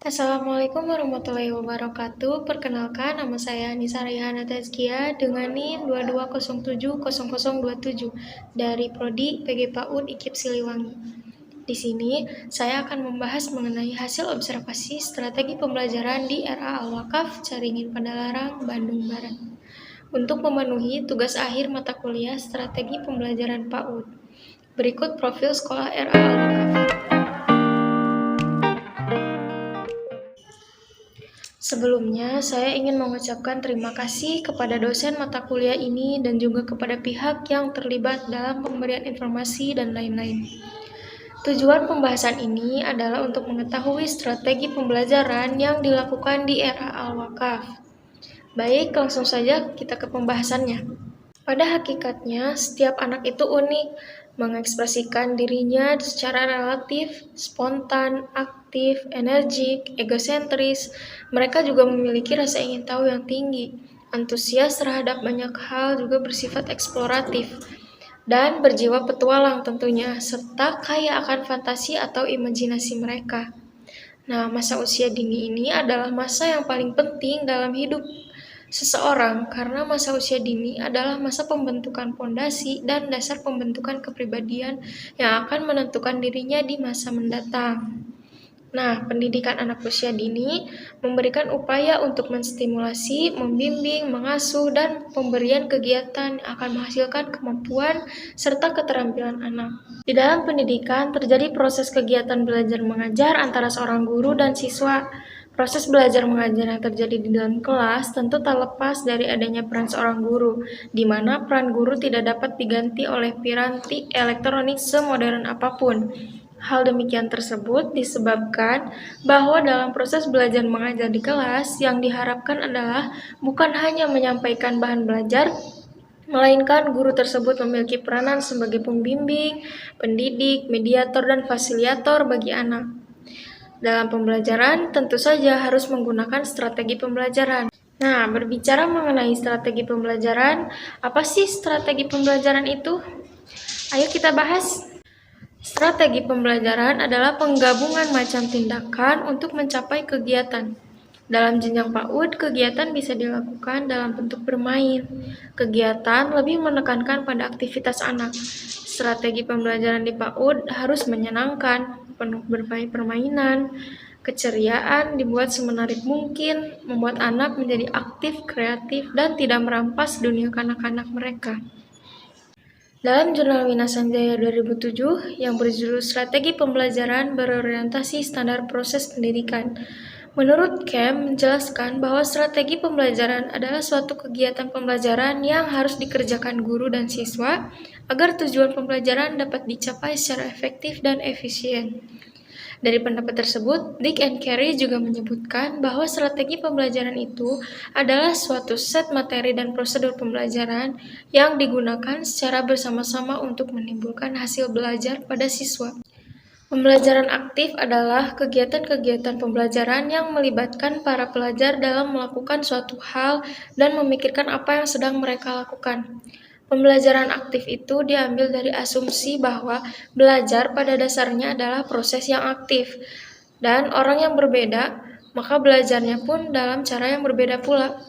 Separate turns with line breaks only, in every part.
Assalamualaikum warahmatullahi wabarakatuh. Perkenalkan, nama saya Nisa Raihana Tazkia dengan NIM 22070027 dari Prodi PG PAUD IKIP Siliwangi. Di sini, saya akan membahas mengenai hasil observasi strategi pembelajaran di RA Al-Wakaf, Caringin Padalarang, Bandung Barat. Untuk memenuhi tugas akhir mata kuliah strategi pembelajaran PAUD. Berikut profil sekolah RA Al-Wakaf. Sebelumnya, saya ingin mengucapkan terima kasih kepada dosen mata kuliah ini dan juga kepada pihak yang terlibat dalam pemberian informasi dan lain-lain. Tujuan pembahasan ini adalah untuk mengetahui strategi pembelajaran yang dilakukan di RA Al-Wakaf. Baik, langsung saja kita ke pembahasannya. Pada hakikatnya, setiap anak itu unik, mengekspresikan dirinya secara relatif, spontan, aktif, energik, egosentris. Mereka juga memiliki rasa ingin tahu yang tinggi, antusias terhadap banyak hal, juga bersifat eksploratif, dan berjiwa petualang tentunya, serta kaya akan fantasi atau imajinasi mereka. Nah, masa usia dini ini adalah masa yang paling penting dalam hidup seseorang karena masa usia dini adalah masa pembentukan fondasi dan dasar pembentukan kepribadian yang akan menentukan dirinya di masa mendatang. Nah, pendidikan anak usia dini memberikan upaya untuk menstimulasi, membimbing, mengasuh, dan pemberian kegiatan yang akan menghasilkan kemampuan serta keterampilan anak. Di dalam pendidikan terjadi proses kegiatan belajar mengajar antara seorang guru dan siswa. Proses belajar mengajar yang terjadi di dalam kelas tentu tak lepas dari adanya peran seorang guru, di mana peran guru tidak dapat diganti oleh piranti elektronik semodern apapun. Hal demikian tersebut disebabkan bahwa dalam proses belajar mengajar di kelas yang diharapkan adalah bukan hanya menyampaikan bahan belajar, melainkan guru tersebut memiliki peranan sebagai pembimbing, pendidik, mediator, dan fasilitator bagi anak. Dalam pembelajaran, tentu saja harus menggunakan strategi pembelajaran. Nah, berbicara mengenai strategi pembelajaran, apa sih strategi pembelajaran itu? Ayo kita bahas. Strategi pembelajaran adalah penggabungan macam tindakan untuk mencapai kegiatan. Dalam jenjang PAUD, kegiatan bisa dilakukan dalam bentuk bermain. Kegiatan lebih menekankan pada aktivitas anak. Strategi pembelajaran di PAUD harus menyenangkan, penuh berbagai permainan, keceriaan dibuat semenarik mungkin, membuat anak menjadi aktif, kreatif, dan tidak merampas dunia kanak-kanak mereka. Dalam jurnal Winasanjaya 2007 yang berjudul Strategi Pembelajaran Berorientasi Standar Proses Pendidikan, menurut Kem menjelaskan bahwa strategi pembelajaran adalah suatu kegiatan pembelajaran yang harus dikerjakan guru dan siswa agar tujuan pembelajaran dapat dicapai secara efektif dan efisien. Dari pendapat tersebut, Dick and Carey juga menyebutkan bahwa strategi pembelajaran itu adalah suatu set materi dan prosedur pembelajaran yang digunakan secara bersama-sama untuk menimbulkan hasil belajar pada siswa. Pembelajaran aktif adalah kegiatan-kegiatan pembelajaran yang melibatkan para pelajar dalam melakukan suatu hal dan memikirkan apa yang sedang mereka lakukan. Pembelajaran aktif itu diambil dari asumsi bahwa belajar pada dasarnya adalah proses yang aktif, dan orang yang berbeda, maka belajarnya pun dalam cara yang berbeda pula.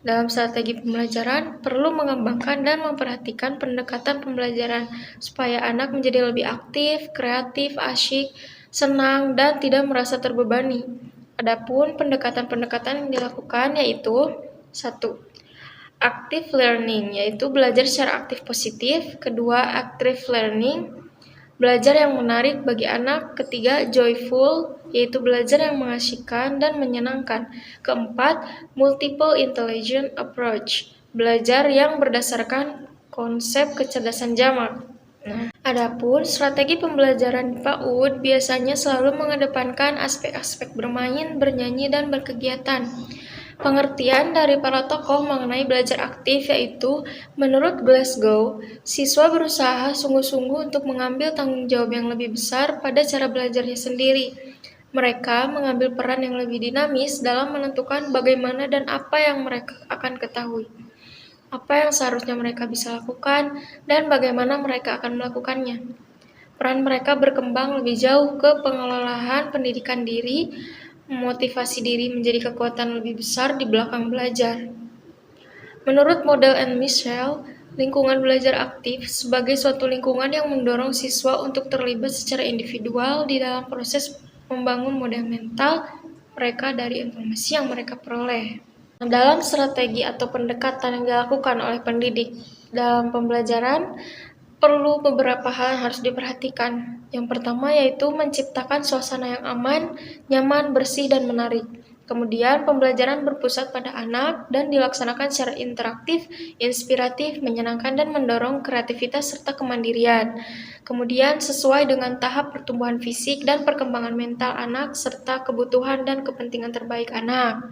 Dalam strategi pembelajaran, perlu mengembangkan dan memperhatikan pendekatan pembelajaran supaya anak menjadi lebih aktif, kreatif, asyik, senang, dan tidak merasa terbebani. Adapun pendekatan-pendekatan yang dilakukan yaitu 1. Active learning, yaitu belajar secara aktif positif. Kedua, active learning, belajar yang menarik bagi anak. Ketiga, joyful, yaitu belajar yang mengasyikkan dan menyenangkan. Keempat, multiple intelligent approach, belajar yang berdasarkan konsep kecerdasan jamak. Adapun strategi pembelajaran PAUD biasanya selalu mengedepankan aspek-aspek bermain, bernyanyi, dan berkegiatan. Pengertian dari para tokoh mengenai belajar aktif yaitu, menurut Glasgow, siswa berusaha sungguh-sungguh untuk mengambil tanggung jawab yang lebih besar pada cara belajarnya sendiri. Mereka mengambil peran yang lebih dinamis dalam menentukan bagaimana dan apa yang mereka akan ketahui, apa yang seharusnya mereka bisa lakukan, dan bagaimana mereka akan melakukannya. Peran mereka berkembang lebih jauh ke pengelolaan pendidikan diri, memotivasi diri menjadi kekuatan lebih besar di belakang belajar. Menurut model Anne Michel, lingkungan belajar aktif sebagai suatu lingkungan yang mendorong siswa untuk terlibat secara individual di dalam proses membangun model mental mereka dari informasi yang mereka peroleh. Dalam strategi atau pendekatan yang dilakukan oleh pendidik dalam pembelajaran, perlu beberapa hal yang harus diperhatikan. Yang pertama yaitu menciptakan suasana yang aman, nyaman, bersih, dan menarik. Kemudian pembelajaran berpusat pada anak dan dilaksanakan secara interaktif, inspiratif, menyenangkan, dan mendorong kreativitas serta kemandirian. Kemudian sesuai dengan tahap pertumbuhan fisik dan perkembangan mental anak serta kebutuhan dan kepentingan terbaik anak.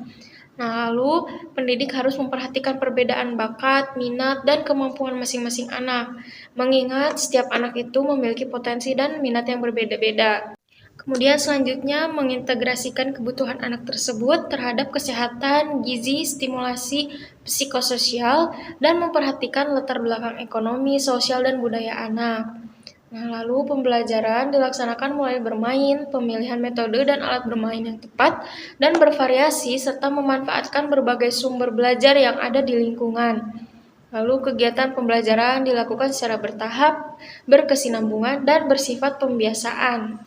Nah, lalu pendidik harus memperhatikan perbedaan bakat, minat, dan kemampuan masing-masing anak, mengingat setiap anak itu memiliki potensi dan minat yang berbeda-beda. Kemudian selanjutnya mengintegrasikan kebutuhan anak tersebut terhadap kesehatan, gizi, stimulasi psikososial, dan memperhatikan latar belakang ekonomi, sosial, dan budaya anak. Nah, lalu pembelajaran dilaksanakan mulai bermain, pemilihan metode dan alat bermain yang tepat, dan bervariasi serta memanfaatkan berbagai sumber belajar yang ada di lingkungan. Lalu kegiatan pembelajaran dilakukan secara bertahap, berkesinambungan, dan bersifat pembiasaan.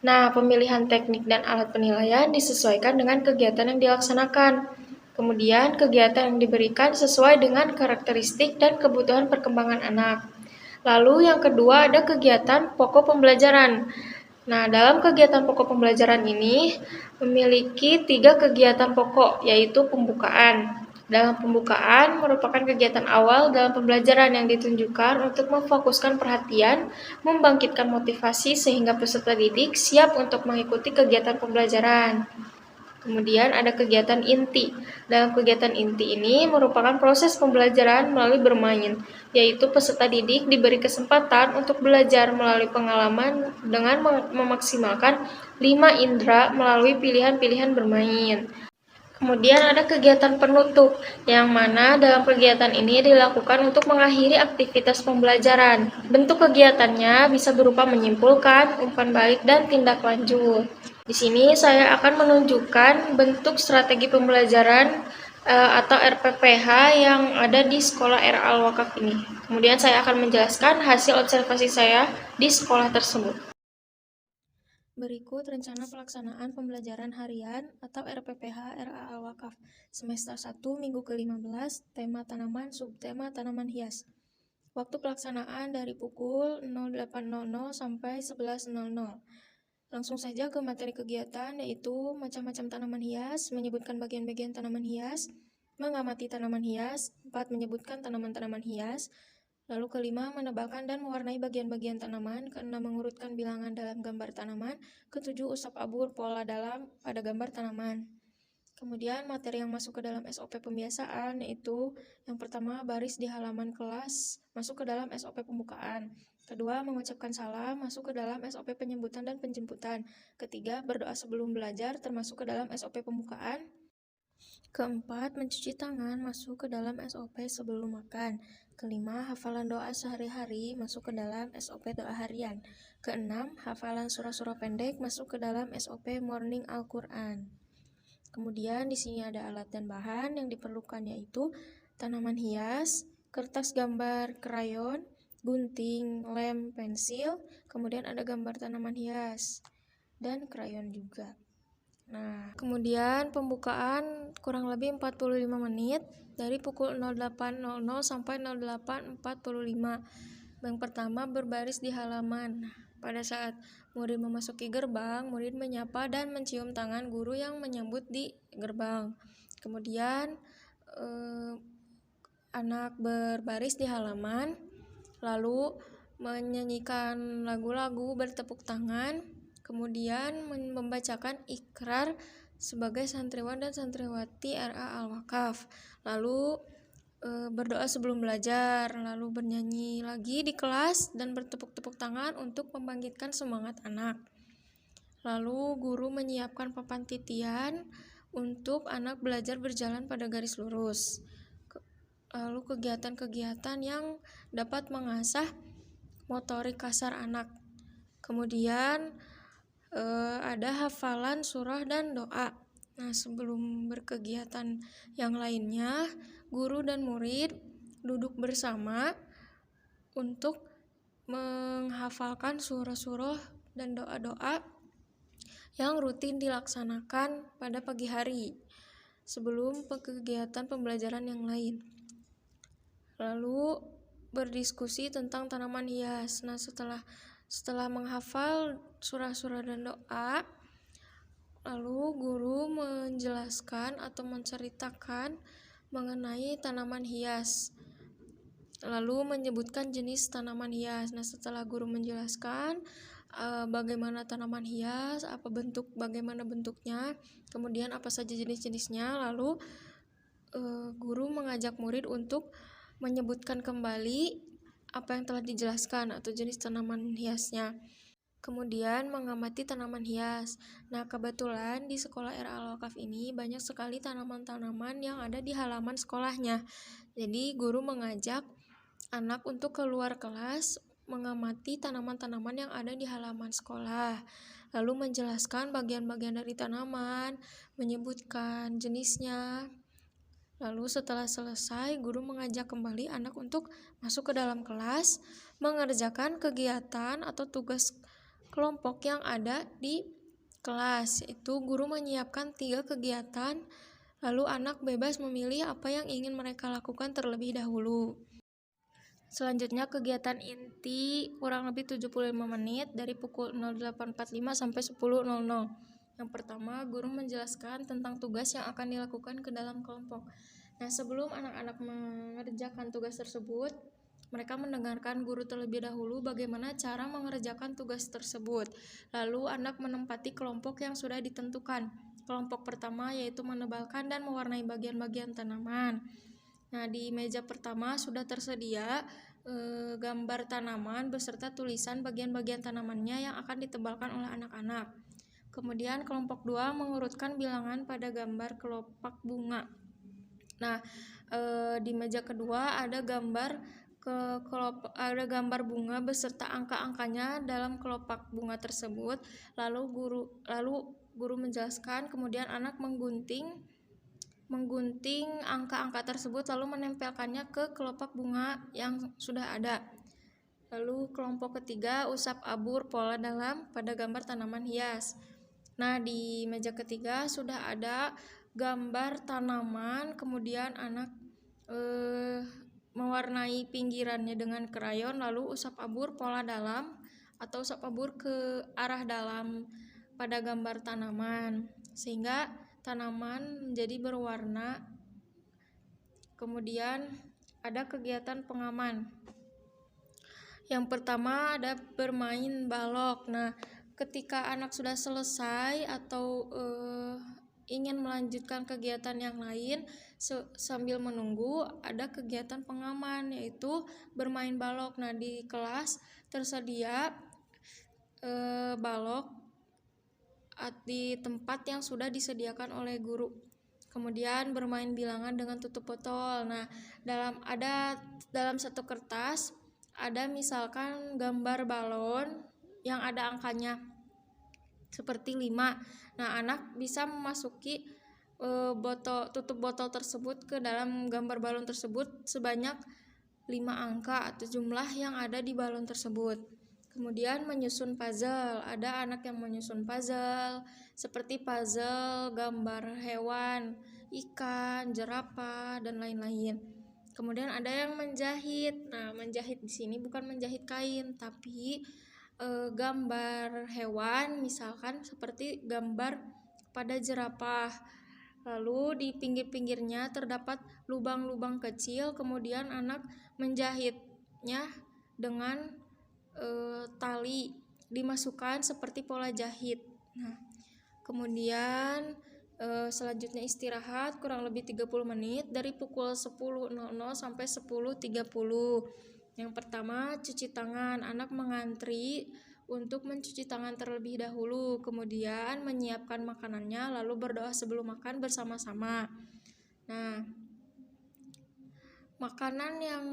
Nah, pemilihan teknik dan alat penilaian disesuaikan dengan kegiatan yang dilaksanakan. Kemudian, kegiatan yang diberikan sesuai dengan karakteristik dan kebutuhan perkembangan anak. Lalu yang kedua ada kegiatan pokok pembelajaran. Nah, dalam kegiatan pokok pembelajaran ini memiliki 3 kegiatan pokok, yaitu pembukaan. Dalam pembukaan merupakan kegiatan awal dalam pembelajaran yang ditunjukkan untuk memfokuskan perhatian, membangkitkan motivasi sehingga peserta didik siap untuk mengikuti kegiatan pembelajaran. Kemudian ada kegiatan inti. Dalam kegiatan inti ini merupakan proses pembelajaran melalui bermain, yaitu peserta didik diberi kesempatan untuk belajar melalui pengalaman dengan memaksimalkan 5 indera melalui pilihan-pilihan bermain. Kemudian ada kegiatan penutup, yang mana dalam kegiatan ini dilakukan untuk mengakhiri aktivitas pembelajaran. Bentuk kegiatannya bisa berupa menyimpulkan, umpan balik, dan tindak lanjut. Di sini saya akan menunjukkan bentuk strategi pembelajaran atau RPPH yang ada di sekolah RA Al-Wakaf ini. Kemudian saya akan menjelaskan hasil observasi saya di sekolah tersebut. Berikut rencana pelaksanaan pembelajaran harian atau RPPH RA Al-Wakaf semester 1 minggu ke-15, tema tanaman, subtema tanaman hias. Waktu pelaksanaan dari pukul 08.00 sampai 11.00. Langsung saja ke materi kegiatan, yaitu macam-macam tanaman hias, menyebutkan bagian-bagian tanaman hias, mengamati tanaman hias, 4 menyebutkan tanaman-tanaman hias, lalu kelima menebalkan dan mewarnai bagian-bagian tanaman, keenam mengurutkan bilangan dalam gambar tanaman, ketujuh usap abur pola dalam pada gambar tanaman. Kemudian materi yang masuk ke dalam SOP pembiasaan yaitu yang pertama baris di halaman kelas masuk ke dalam SOP pembukaan. Kedua, mengucapkan salam masuk ke dalam SOP penyebutan dan penjemputan. Ketiga, berdoa sebelum belajar termasuk ke dalam SOP pembukaan. Keempat, mencuci tangan masuk ke dalam SOP sebelum makan. Kelima, hafalan doa sehari-hari masuk ke dalam SOP doa harian. Keenam, hafalan surah-surah pendek masuk ke dalam SOP morning Al-Quran. Kemudian di sini ada alat dan bahan yang diperlukan yaitu tanaman hias, kertas gambar, krayon, gunting, lem, pensil, kemudian ada gambar tanaman hias, dan krayon juga. Nah, kemudian pembukaan kurang lebih 45 menit dari pukul 08.00 sampai 08.45. Yang pertama berbaris di halaman. Pada saat murid memasuki gerbang, murid menyapa dan mencium tangan guru yang menyambut di gerbang. Kemudian anak berbaris di halaman, lalu menyanyikan lagu-lagu, bertepuk tangan, kemudian membacakan ikrar sebagai santriwan dan santriwati RA Al-Wakaf, lalu berdoa sebelum belajar, lalu bernyanyi lagi di kelas dan bertepuk-tepuk tangan untuk membangkitkan semangat anak. Lalu guru menyiapkan papan titian untuk anak belajar berjalan pada garis lurus. Lalu kegiatan-kegiatan yang dapat mengasah motorik kasar anak. Kemudian ada hafalan surah dan doa. Nah, sebelum berkegiatan yang lainnya, guru dan murid duduk bersama untuk menghafalkan surah-surah dan doa-doa yang rutin dilaksanakan pada pagi hari sebelum kegiatan pembelajaran yang lain. Lalu berdiskusi tentang tanaman hias. Nah, setelah menghafal surah-surah dan doa, lalu guru menjelaskan atau menceritakan mengenai tanaman hias. Lalu menyebutkan jenis tanaman hias. Nah, setelah guru menjelaskan bagaimana tanaman hias, bagaimana bentuknya, kemudian apa saja jenis-jenisnya, lalu guru mengajak murid untuk menyebutkan kembali apa yang telah dijelaskan atau jenis tanaman hiasnya. Kemudian mengamati tanaman hias. Nah, kebetulan di sekolah RA Al-Wakaf ini banyak sekali tanaman-tanaman yang ada di halaman sekolahnya. Jadi guru mengajak anak untuk keluar kelas mengamati tanaman-tanaman yang ada di halaman sekolah, lalu menjelaskan bagian-bagian dari tanaman, menyebutkan jenisnya. Lalu setelah selesai, guru mengajak kembali anak untuk masuk ke dalam kelas, mengerjakan kegiatan atau tugas kelompok yang ada di kelas. Itu guru menyiapkan 3 kegiatan, lalu anak bebas memilih apa yang ingin mereka lakukan terlebih dahulu. Selanjutnya kegiatan inti kurang lebih 75 menit dari pukul 08.45 sampai 10.00. Yang pertama, guru menjelaskan tentang tugas yang akan dilakukan ke dalam kelompok. Nah, sebelum anak-anak mengerjakan tugas tersebut, mereka mendengarkan guru terlebih dahulu bagaimana cara mengerjakan tugas tersebut. Lalu anak menempati kelompok yang sudah ditentukan. Kelompok pertama yaitu menebalkan dan mewarnai bagian-bagian tanaman. Nah, di meja pertama sudah tersedia gambar tanaman beserta tulisan bagian-bagian tanamannya yang akan ditebalkan oleh anak-anak. Kemudian kelompok 2 mengurutkan bilangan pada gambar kelopak bunga. Nah, di meja kedua ada gambar bunga beserta angka-angkanya dalam kelopak bunga tersebut. Lalu guru menjelaskan, kemudian anak menggunting angka-angka tersebut lalu menempelkannya ke kelopak bunga yang sudah ada. Lalu kelompok ketiga usap abur pola dalam pada gambar tanaman hias. Nah, di meja ketiga sudah ada gambar tanaman, kemudian anak mewarnai pinggirannya dengan krayon, lalu usap abur pola dalam atau usap abur ke arah dalam pada gambar tanaman sehingga tanaman menjadi berwarna. Kemudian ada kegiatan pengaman. Yang pertama ada bermain balok. Nah, ketika anak sudah selesai atau ingin melanjutkan kegiatan yang lain sambil menunggu, ada kegiatan pengaman yaitu bermain balok. Nah, di kelas tersedia balok di tempat yang sudah disediakan oleh guru. Kemudian bermain bilangan dengan tutup botol. Nah, dalam satu kertas ada misalkan gambar balon yang ada angkanya seperti 5. Nah, anak bisa memasuki tutup botol tersebut ke dalam gambar balon tersebut sebanyak 5 angka atau jumlah yang ada di balon tersebut. Kemudian menyusun puzzle. Ada anak yang menyusun puzzle seperti puzzle gambar hewan, ikan, jerapah, dan lain-lain. Kemudian ada yang menjahit. Nah, menjahit di sini bukan menjahit kain, tapi gambar hewan, misalkan seperti gambar pada jerapah. Lalu di pinggir-pinggirnya terdapat lubang-lubang kecil, kemudian anak menjahitnya dengan tali dimasukkan seperti pola jahit. Nah, kemudian selanjutnya istirahat kurang lebih 30 menit dari pukul 10.00 sampai 10.30. Yang pertama, cuci tangan. Anak mengantri untuk mencuci tangan terlebih dahulu, kemudian menyiapkan makanannya, lalu berdoa sebelum makan bersama-sama. Nah, makanan yang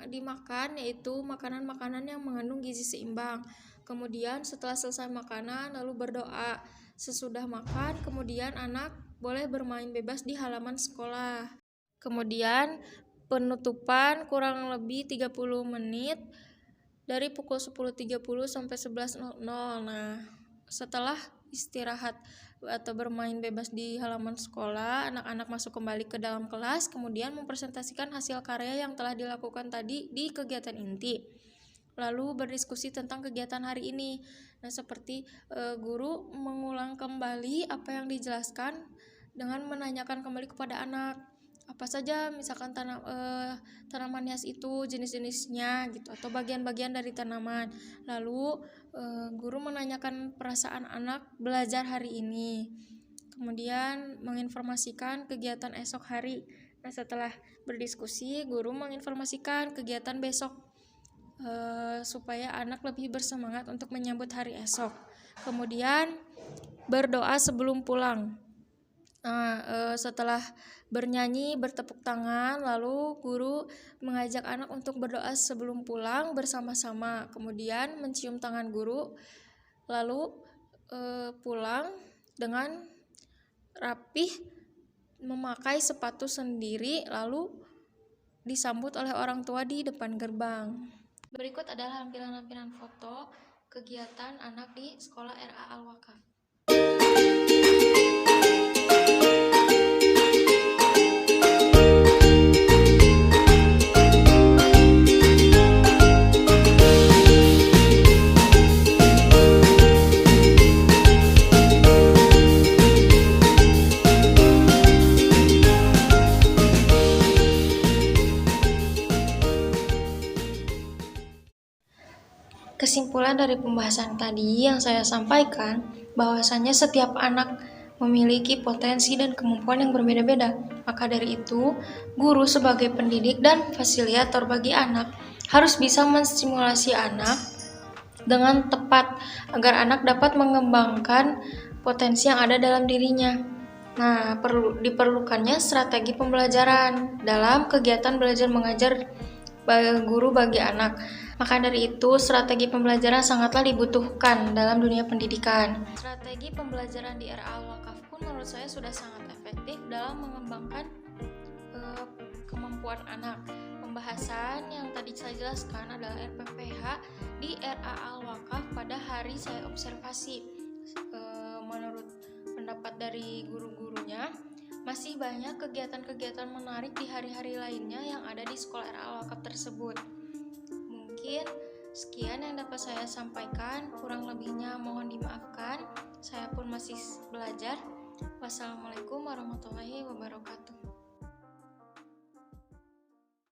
dimakan yaitu makanan-makanan yang mengandung gizi seimbang. Kemudian setelah selesai makanan lalu berdoa. Sesudah makan, kemudian anak boleh bermain bebas di halaman sekolah. Kemudian penutupan kurang lebih 30 menit dari pukul 10.30 sampai 11.00. Nah, setelah istirahat atau bermain bebas di halaman sekolah, anak-anak masuk kembali ke dalam kelas, kemudian mempresentasikan hasil karya yang telah dilakukan tadi di kegiatan inti. Lalu berdiskusi tentang kegiatan hari ini. Nah, seperti guru mengulang kembali apa yang dijelaskan dengan menanyakan kembali kepada anak apa saja misalkan tanaman hias itu jenis-jenisnya gitu atau bagian-bagian dari tanaman. Lalu guru menanyakan perasaan anak belajar hari ini. Kemudian menginformasikan kegiatan esok hari. Nah, setelah berdiskusi, guru menginformasikan kegiatan besok supaya anak lebih bersemangat untuk menyambut hari esok. Kemudian berdoa sebelum pulang. Setelah bernyanyi, bertepuk tangan, lalu guru mengajak anak untuk berdoa sebelum pulang bersama-sama. Kemudian mencium tangan guru, lalu pulang dengan rapih, memakai sepatu sendiri, lalu disambut oleh orang tua di depan gerbang. Berikut adalah lampiran-lampiran foto kegiatan anak di sekolah RA Al-Wakaf. Kesimpulan dari pembahasan tadi yang saya sampaikan, bahwasanya setiap anak memiliki potensi dan kemampuan yang berbeda-beda. Maka dari itu, guru sebagai pendidik dan fasilitator bagi anak harus bisa menstimulasi anak dengan tepat agar anak dapat mengembangkan potensi yang ada dalam dirinya. Nah, diperlukannya strategi pembelajaran dalam kegiatan belajar mengajar guru bagi anak. Maka dari itu, strategi pembelajaran sangatlah dibutuhkan dalam dunia pendidikan. Strategi pembelajaran di RA Al-Wakaf pun menurut saya sudah sangat efektif dalam mengembangkan kemampuan anak. Pembahasan yang tadi saya jelaskan adalah RPPH di RA Al-Wakaf pada hari saya observasi. Menurut pendapat dari guru-gurunya, masih banyak kegiatan-kegiatan menarik di hari-hari lainnya yang ada di sekolah RA Al-Wakaf tersebut. Mungkin sekian yang dapat saya sampaikan, kurang lebihnya mohon dimaafkan. Saya pun masih belajar. Wassalamualaikum warahmatullahi wabarakatuh.